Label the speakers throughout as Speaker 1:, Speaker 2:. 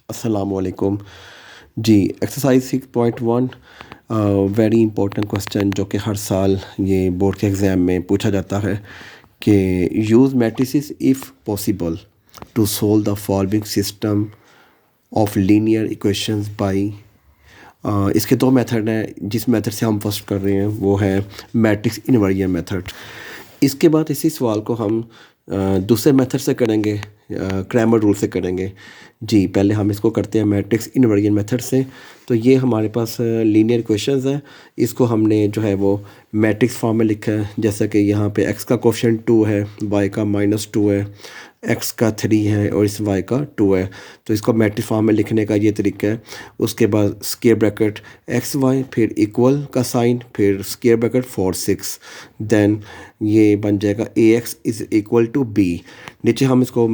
Speaker 1: अस्सलामुअलैकुम जी। Exercise 6.1 very important question जो कि हर साल ये बोर्ड के एग्ज़ाम में पूछा जाता है कि use matrices if possible to solve the following system of linear equations by. इसके दो मेथड हैं। जिस मेथड से हम फर्स्ट कर रहे हैं वो है मैट्रिक्स इनवर्जन मेथड। इसके बाद इसी सवाल को हम दूसरे मेथड से करेंगे, क्रैमर रूल से करेंगे। जी, पहले हम इसको करते हैं मैट्रिक्स इनवर्जन मेथड से। तो ये हमारे पास लीनियर इक्वेशंस है। इसको हमने जो है वो मैट्रिक्स फॉर्म में लिखा है, जैसा कि यहाँ पे x का कोफिशिएंट 2 है, y का -2 है, x का 3 है और इस y का 2 है। तो इसको मैट्रिक्स फॉर्म में लिखने का ये तरीका है। उसके बाद स्क्वायर ब्रैकेट एक्स वाई, फिर इक्वल का साइन, फिर स्क्वायर ब्रैकेट 4 6, देन ये बन जाएगा ax is equal to b। नीचे हम इसको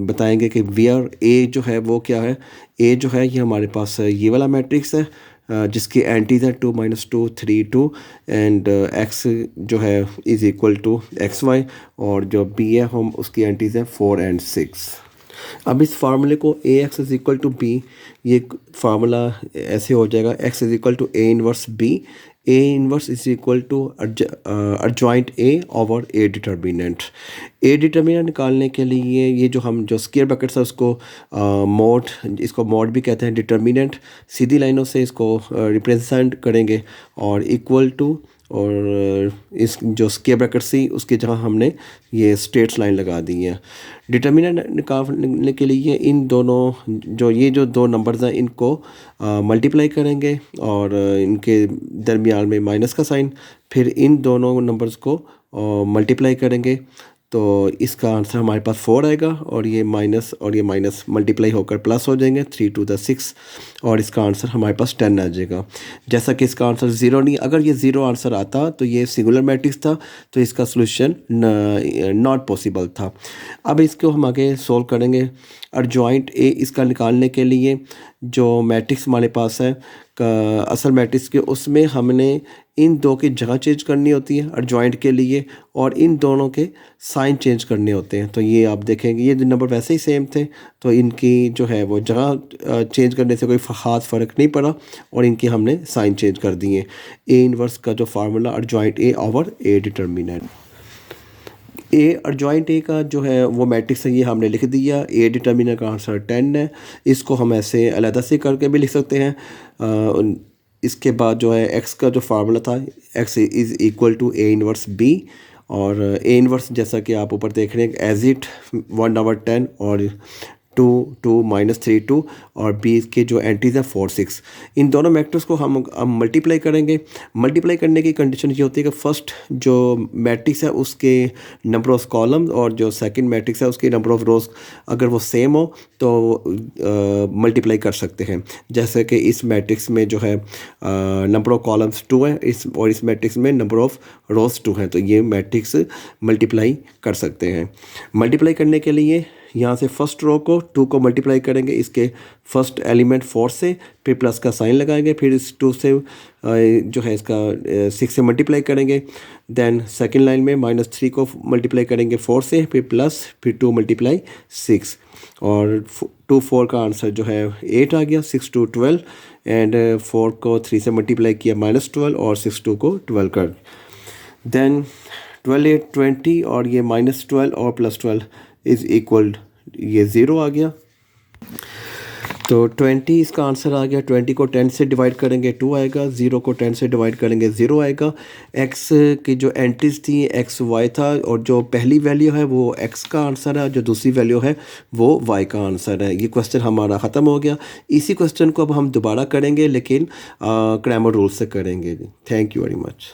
Speaker 1: बताएंगे कि वेयर a जो है वो क्या है। a जो है ये हमारे पास ये वाला मैट्रिक्स है जिसकी एंटीज है 2 -2 3 2 एंड x जो है is equal to x y, और जो b है हम उसकी एंटीज है 4 और 6। अब इस फार्मूले को A X is equal to B, ये फार्मूला ऐसे हो जाएगा x is equal to A inverse B, A inverse is equal to adjoint A over A determinant. A determinant निकालने के लिए ये जो हम जो स्क्वायर ब्रैकेट्स है उसको मोड, इसको मोड भी कहते हैं, डिटर्मिनेंट सीधी लाइनों से इसको रिप्रेजेंट करेंगे और इक्वल टू, और इस जो स्क्वायर ब्रैकेट सी उसके जहाँ हमने ये स्ट्रेट लाइन लगा दी है। डिटर्मिनेंट निकालने के लिए इन दोनों जो दो नंबर्स हैं इनको मल्टीप्लाई करेंगे और इनके दरमियान में माइनस का साइन, फिर इन दोनों नंबर्स को मल्टीप्लाई करेंगे तो इसका आंसर हमारे पास 4 आएगा, और ये माइनस मल्टीप्लाई होकर प्लस हो जाएंगे 3 to the 6, और इसका आंसर हमारे पास 10 आ जाएगा। जैसा कि इसका आंसर 0 नहीं, अगर ये 0 आंसर आता तो ये सिंगुलर मैट्रिक्स था, तो इसका सॉल्यूशन नॉट पॉसिबल था। अब इसको हम आगे सोल्व करेंगे। अर्जॉइंट ए इसका निकालने के लिए जो मैट्रिक्स हमारे पास है असल मैट्रिक्स के, उसमें हमने इन दो की जगह चेंज करनी होती है अर्जॉइंट के लिए, और इन दोनों के साइन चेंज करने होते हैं। तो ये आप देखेंगे ये नंबर वैसे ही सेम थे, तो इनकी जो है वो जगह चेंज करने से कोई ख़ास फ़र्क नहीं पड़ा, और इनके हमने साइन चेंज कर दिए। ए इनवर्स का जो formula adjoint A over A determinant, A adjoint A का जो है वो मैट्रिक्स है, ये हमने लिख दिया। ए डिटर्मिनेंट का आंसर 10 है। इसको हम ऐसे अलग से करके भी लिख सकते हैं। इसके बाद जो है x का जो फार्मूला था x is equal to A inverse b, और ए इनवर्स जैसा कि आप ऊपर देख रहे हैं एज इट 1/10 और 2 2 -3 2, और b के जो एंटीज हैं 4 6। इन दोनों मैट्रिक्स को हम मल्टीप्लाई करेंगे। मल्टीप्लाई करने की कंडीशन ये होती है कि फर्स्ट जो मैट्रिक्स है उसके नंबर ऑफ कॉलम्स और जो सेकंड मैट्रिक्स है उसके नंबर ऑफ रोज अगर वो सेम हो तो मल्टीप्लाई कर सकते हैं। जैसे कि इस मैट्रिक्स में जो है नंबर ऑफ कॉलम्स 2 है, इस मैट्रिक्स में नंबर ऑफ रोज 2 हैं, तो ये मैट्रिक्स मल्टीप्लाई कर सकते हैं। मल्टीप्लाई करने के लिए यहाँ से फर्स्ट रो को 2 को मल्टीप्लाई करेंगे, इसके फर्स्ट एलिमेंट 4 से, फिर प्लस का साइन लगाएंगे, फिर इस 2 से जो है इसका 6 से मल्टीप्लाई करेंगे। देन सेकंड लाइन में -3 को मल्टीप्लाई करेंगे 4 से, फिर प्लस, फिर 2 × 6, और 2 4 का आंसर जो है 8 आ गया। 6 2 12, एंड 4 को 3 से मल्टीप्लाई किया -12, और 6 2 को 12 कर, देन 12 8 20, और ये -12 और +12 इज़ इक्वल, ये 0 आ गया। तो 20 इसका आंसर आ गया। 20 को 10 से डिवाइड करेंगे 2 आएगा, 0 को 10 से डिवाइड करेंगे 0 आएगा। x की जो एंट्रीज थी x y था, और जो पहली वैल्यू है वो x का आंसर है, जो दूसरी वैल्यू है वो y का आंसर है। ये क्वेश्चन हमारा ख़त्म हो गया। इसी क्वेश्चन को अब हम दोबारा करेंगे, लेकिन क्रैमर रूल से करेंगे। Thank you very much.